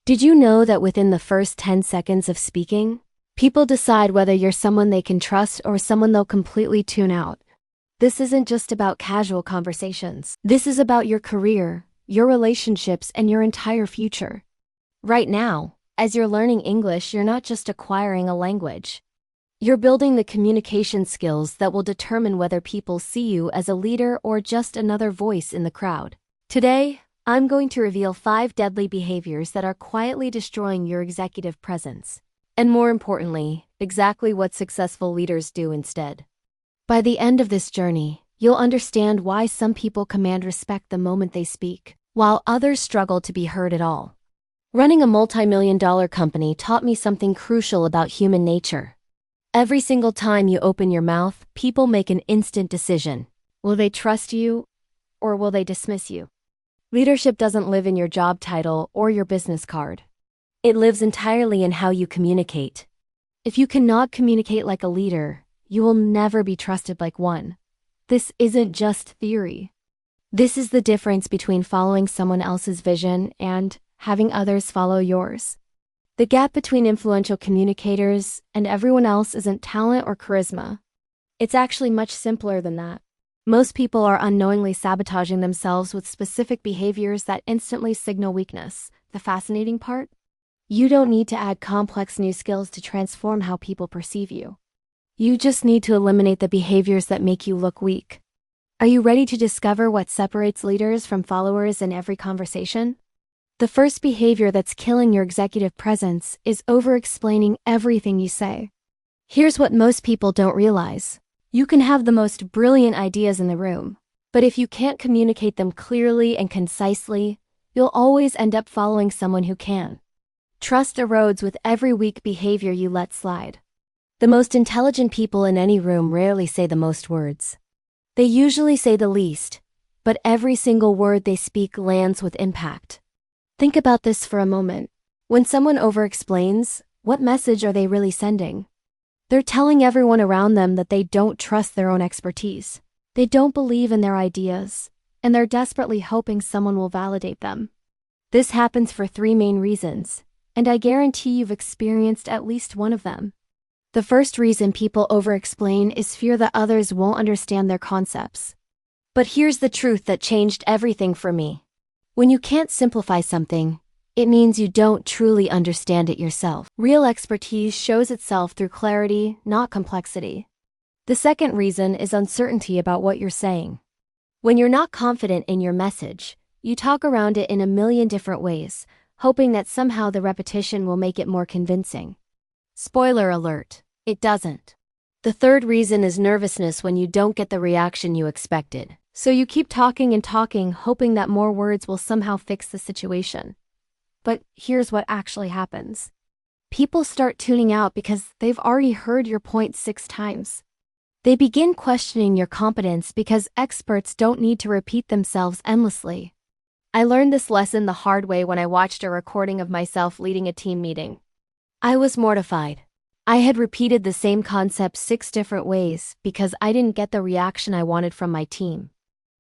Did you know that within the first 10 seconds of speaking, people decide whether you're someone they can trust or someone they'll completely tune out? This isn't just about casual conversations. This is about your career, your relationships, and your entire future. Right now, as you're learning English, you're not just acquiring a language. You're building the communication skills that will determine whether people see you as a leader or just another voice in the crowd. Today, I'm going to reveal 5 deadly behaviors that are quietly destroying your executive presence. And more importantly, exactly what successful leaders do instead. By the end of this journey, you'll understand why some people command respect the moment they speak, while others struggle to be heard at all. Running a multi-million-dollar company taught me something crucial about human nature. Every single time you open your mouth, people make an instant decision. Will they trust you, or will they dismiss you? Leadership doesn't live in your job title or your business card. It lives entirely in how you communicate. If you cannot communicate like a leader, you will never be trusted like one. This isn't just theory. This is the difference between following someone else's vision and having others follow yours. The gap between influential communicators and everyone else isn't talent or charisma. It's actually much simpler than that. Most people are unknowingly sabotaging themselves with specific behaviors that instantly signal weakness. The fascinating part? You don't need to add complex new skills to transform how people perceive you. You just need to eliminate the behaviors that make you look weak. Are you ready to discover what separates leaders from followers in every conversation? The first behavior that's killing your executive presence is over-explaining everything you say. Here's what most people don't realize. You can have the most brilliant ideas in the room, but if you can't communicate them clearly and concisely, you'll always end up following someone who can. Trust erodes with every weak behavior you let slide. The most intelligent people in any room rarely say the most words. They usually say the least, but every single word they speak lands with impact. Think about this for a moment. When someone over-explains, what message are they really sending? They're telling everyone around them that they don't trust their own expertise. They don't believe in their ideas, and they're desperately hoping someone will validate them. This happens for 3 main reasons, and I guarantee you've experienced at least one of them. The first reason people over-explain is fear that others won't understand their concepts. But here's the truth that changed everything for me. When you can't simplify something, it means you don't truly understand it yourself. Real expertise shows itself through clarity, not complexity. The second reason is uncertainty about what you're saying. When you're not confident in your message, you talk around it in a million different ways, hoping that somehow the repetition will make it more convincing. Spoiler alert, it doesn't. The third reason is nervousness when you don't get the reaction you expected. So you keep talking and talking, hoping that more words will somehow fix the situation. But here's what actually happens. People start tuning out because they've already heard your point 6 times. They begin questioning your competence because experts don't need to repeat themselves endlessly. I learned this lesson the hard way when I watched a recording of myself leading a team meeting. I was mortified. I had repeated the same concept 6 different ways because I didn't get the reaction I wanted from my team.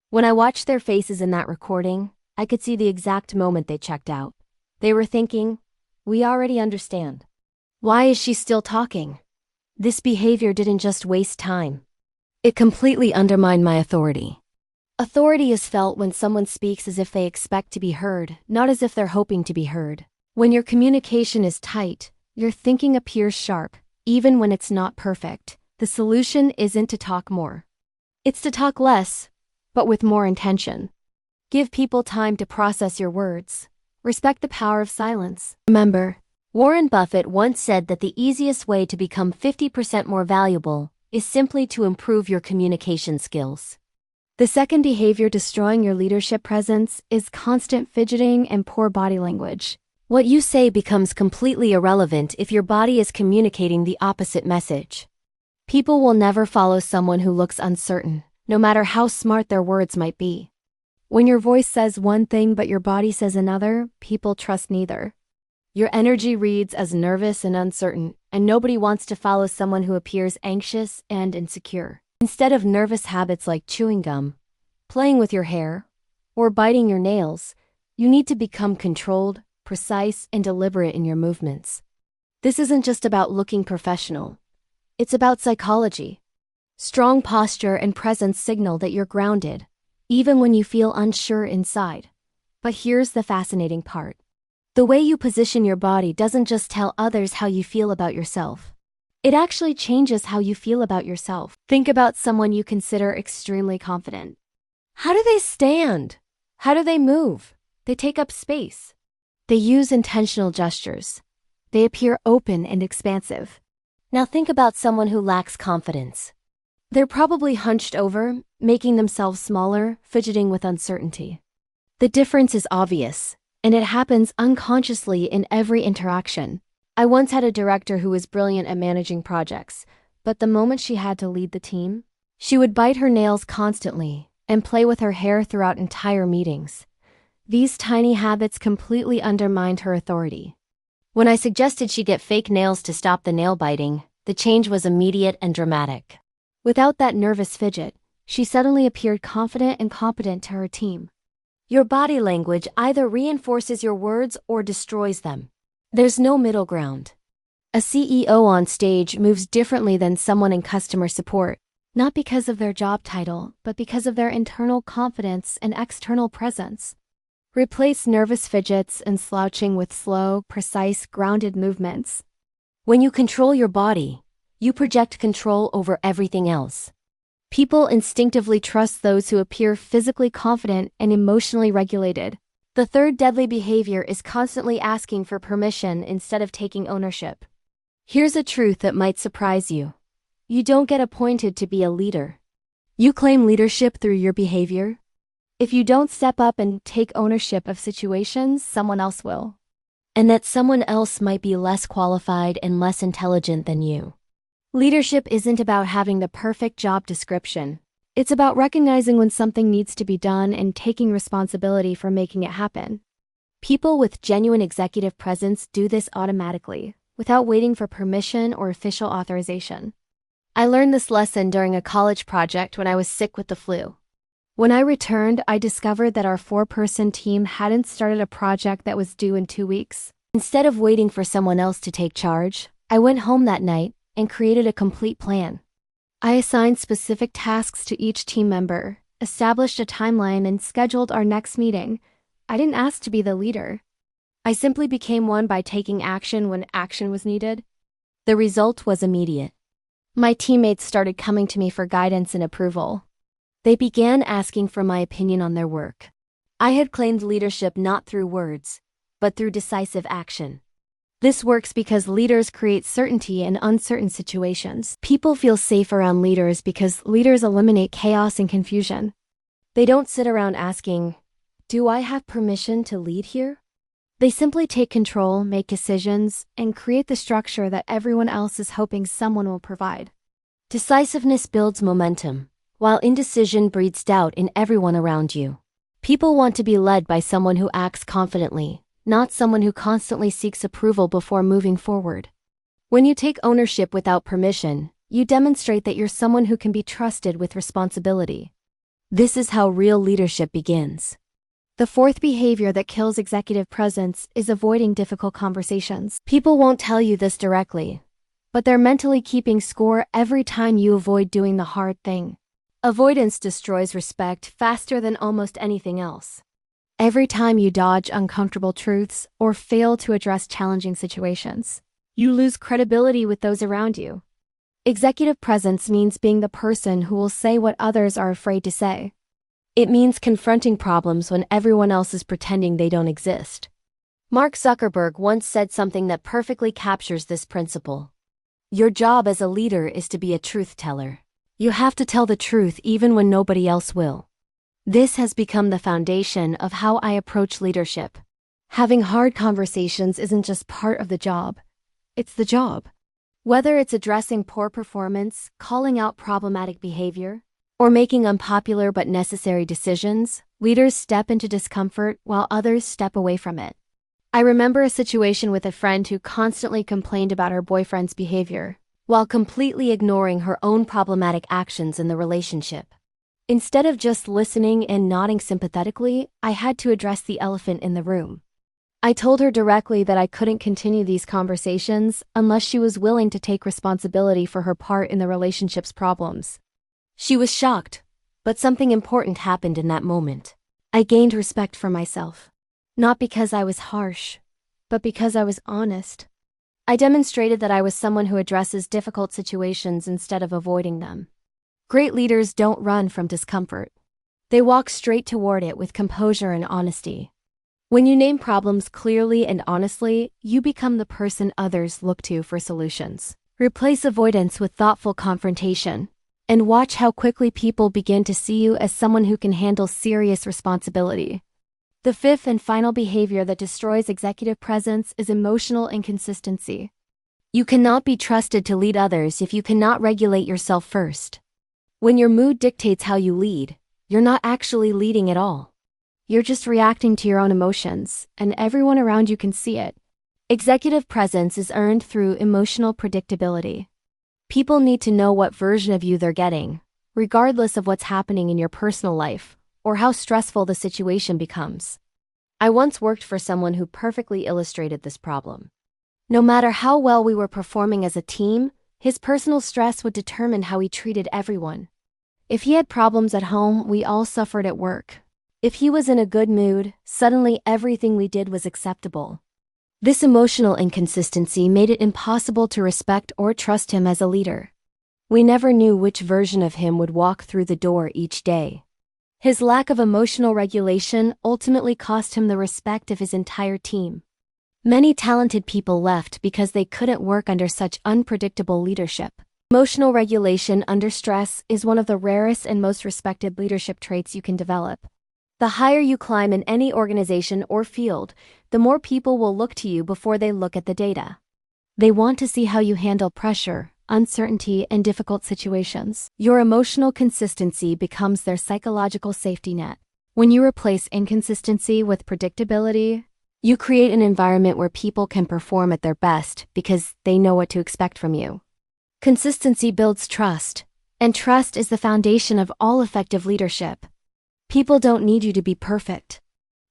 When I watched their faces in that recording, I could see the exact moment they checked out. They were thinking, "We already understand. Why is she still talking?" This behavior didn't just waste time. It completely undermined my authority. Authority is felt when someone speaks as if they expect to be heard, not as if they're hoping to be heard. When your communication is tight, your thinking appears sharp, even when it's not perfect. The solution isn't to talk more. It's to talk less, but with more intention. Give people time to process your words. Respect the power of silence. Remember, Warren Buffett once said that the easiest way to become 50% more valuable is simply to improve your communication skills. The second behavior destroying your leadership presence is constant fidgeting and poor body language. What you say becomes completely irrelevant if your body is communicating the opposite message. People will never follow someone who looks uncertain, no matter how smart their words might be. When your voice says one thing but your body says another, people trust neither. Your energy reads as nervous and uncertain, and nobody wants to follow someone who appears anxious and insecure. Instead of nervous habits like chewing gum, playing with your hair, or biting your nails, you need to become controlled, precise, and deliberate in your movements. This isn't just about looking professional. It's about psychology. Strong posture and presence signal that you're grounded, even when you feel unsure inside. But here's the fascinating part. The way you position your body doesn't just tell others how you feel about yourself. It actually changes how you feel about yourself. Think about someone you consider extremely confident. How do they stand? How do they move? They take up space. They use intentional gestures. They appear open and expansive. Now think about someone who lacks confidence. They're probably hunched over, making themselves smaller, fidgeting with uncertainty. The difference is obvious, and it happens unconsciously in every interaction. I once had a director who was brilliant at managing projects, but the moment she had to lead the team, she would bite her nails constantly and play with her hair throughout entire meetings. These tiny habits completely undermined her authority. When I suggested she get fake nails to stop the nail biting, the change was immediate and dramatic. Without that nervous fidget, she suddenly appeared confident and competent to her team. Your body language either reinforces your words or destroys them. There's no middle ground. A CEO on stage moves differently than someone in customer support, not because of their job title, but because of their internal confidence and external presence. Replace nervous fidgets and slouching with slow, precise, grounded movements. When you control your body, you project control over everything else. People instinctively trust those who appear physically confident and emotionally regulated. The third deadly behavior is constantly asking for permission instead of taking ownership. Here's a truth that might surprise you. You don't get appointed to be a leader. You claim leadership through your behavior. If you don't step up and take ownership of situations, someone else will. And that someone else might be less qualified and less intelligent than you. Leadership isn't about having the perfect job description. It's about recognizing when something needs to be done and taking responsibility for making it happen. People with genuine executive presence do this automatically, without waiting for permission or official authorization. I learned this lesson during a college project when I was sick with the flu. When I returned, I discovered that our 4-person team hadn't started a project that was due in 2 weeks. Instead of waiting for someone else to take charge, I went home that night and created a complete plan. I assigned specific tasks to each team member, established a timeline, and scheduled our next meeting. I didn't ask to be the leader. I simply became one by taking action when action was needed. The result was immediate. My teammates started coming to me for guidance and approval. They began asking for my opinion on their work. I had claimed leadership not through words, but through decisive action. This works because leaders create certainty in uncertain situations. People feel safe around leaders because leaders eliminate chaos and confusion. They don't sit around asking, "Do I have permission to lead here?" They simply take control, make decisions, and create the structure that everyone else is hoping someone will provide. Decisiveness builds momentum, while indecision breeds doubt in everyone around you. People want to be led by someone who acts confidently, not someone who constantly seeks approval before moving forward. When you take ownership without permission, you demonstrate that you're someone who can be trusted with responsibility. This is how real leadership begins. The fourth behavior that kills executive presence is avoiding difficult conversations. People won't tell you this directly, but they're mentally keeping score every time you avoid doing the hard thing. Avoidance destroys respect faster than almost anything else. Every time you dodge uncomfortable truths or fail to address challenging situations, you lose credibility with those around you. Executive presence means being the person who will say what others are afraid to say. It means confronting problems when everyone else is pretending they don't exist. Mark Zuckerberg once said something that perfectly captures this principle. Your job as a leader is to be a truth teller. You have to tell the truth even when nobody else will. This has become the foundation of how I approach leadership. Having hard conversations isn't just part of the job. It's the job. Whether it's addressing poor performance, calling out problematic behavior, or making unpopular but necessary decisions, leaders step into discomfort while others step away from it. I remember a situation with a friend who constantly complained about her boyfriend's behavior, while completely ignoring her own problematic actions in the relationship. Instead of just listening and nodding sympathetically, I had to address the elephant in the room. I told her directly that I couldn't continue these conversations unless she was willing to take responsibility for her part in the relationship's problems. She was shocked, but something important happened in that moment. I gained respect for myself. Not because I was harsh, but because I was honest. I demonstrated that I was someone who addresses difficult situations instead of avoiding them. Great leaders don't run from discomfort. They walk straight toward it with composure and honesty. When you name problems clearly and honestly, you become the person others look to for solutions. Replace avoidance with thoughtful confrontation, and watch how quickly people begin to see you as someone who can handle serious responsibility. The fifth and final behavior that destroys executive presence is emotional inconsistency. You cannot be trusted to lead others if you cannot regulate yourself first. When your mood dictates how you lead, you're not actually leading at all. You're just reacting to your own emotions, and everyone around you can see it. Executive presence is earned through emotional predictability. People need to know what version of you they're getting, regardless of what's happening in your personal life or how stressful the situation becomes. I once worked for someone who perfectly illustrated this problem. No matter how well we were performing as a team, his personal stress would determine how he treated everyone. If he had problems at home, we all suffered at work. If he was in a good mood, suddenly everything we did was acceptable. This emotional inconsistency made it impossible to respect or trust him as a leader. We never knew which version of him would walk through the door each day. His lack of emotional regulation ultimately cost him the respect of his entire team. Many talented people left because they couldn't work under such unpredictable leadership. Emotional regulation under stress is one of the rarest and most respected leadership traits you can develop. The higher you climb in any organization or field, the more people will look to you before they look at the data. They want to see how you handle pressure, uncertainty, and difficult situations. Your emotional consistency becomes their psychological safety net. When you replace inconsistency with predictability, you create an environment where people can perform at their best because they know what to expect from you. Consistency builds trust, and trust is the foundation of all effective leadership. People don't need you to be perfect.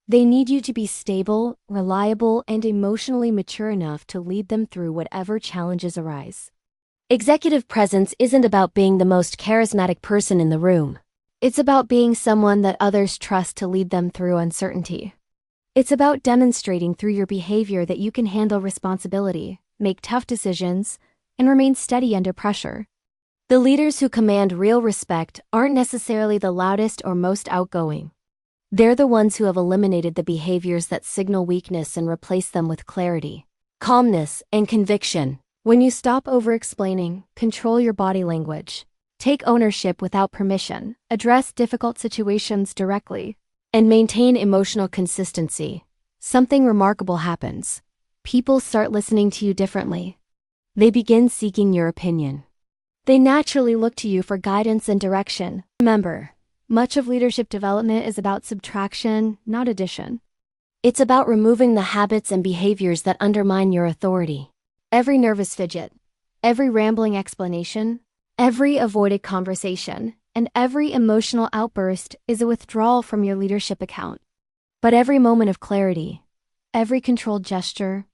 They need you to be stable, reliable, and emotionally mature enough to lead them through whatever challenges arise. Executive presence isn't about being the most charismatic person in the room. It's about being someone that others trust to lead them through uncertainty. It's about demonstrating through your behavior that you can handle responsibility, make tough decisions, and remain steady under pressure. The leaders who command real respect aren't necessarily the loudest or most outgoing. They're the ones who have eliminated the behaviors that signal weakness and replaced them with clarity, calmness, and conviction. When you stop over-explaining, control your body language, take ownership without permission, address difficult situations directly, and maintain emotional consistency, something remarkable happens. People start listening to you differently. They begin seeking your opinion. They naturally look to you for guidance and direction. Remember, much of leadership development is about subtraction, not addition. It's about removing the habits and behaviors that undermine your authority. Every nervous fidget, every rambling explanation, every avoided conversation, and every emotional outburst is a withdrawal from your leadership account. But every moment of clarity, every controlled gesture,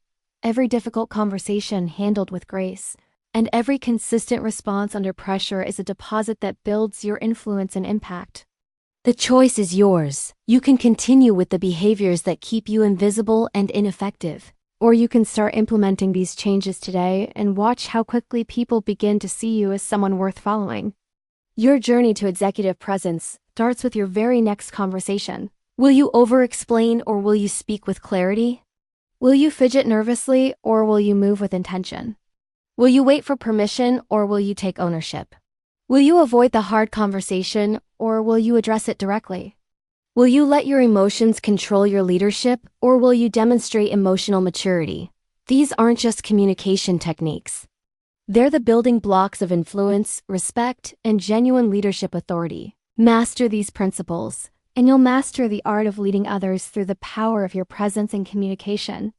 every difficult conversation handled with grace, and every consistent response under pressure is a deposit that builds your influence and impact. The choice is yours. You can continue with the behaviors that keep you invisible and ineffective, or you can start implementing these changes today and watch how quickly people begin to see you as someone worth following. Your journey to executive presence starts with your very next conversation. Will you over-explain or will you speak with clarity? Will you fidget nervously or will you move with intention? Will you wait for permission or will you take ownership? Will you avoid the hard conversation or will you address it directly? Will you let your emotions control your leadership or will you demonstrate emotional maturity? These aren't just communication techniques. They're the building blocks of influence, respect, and genuine leadership authority. Master these principles, and you'll master the art of leading others through the power of your presence and communication.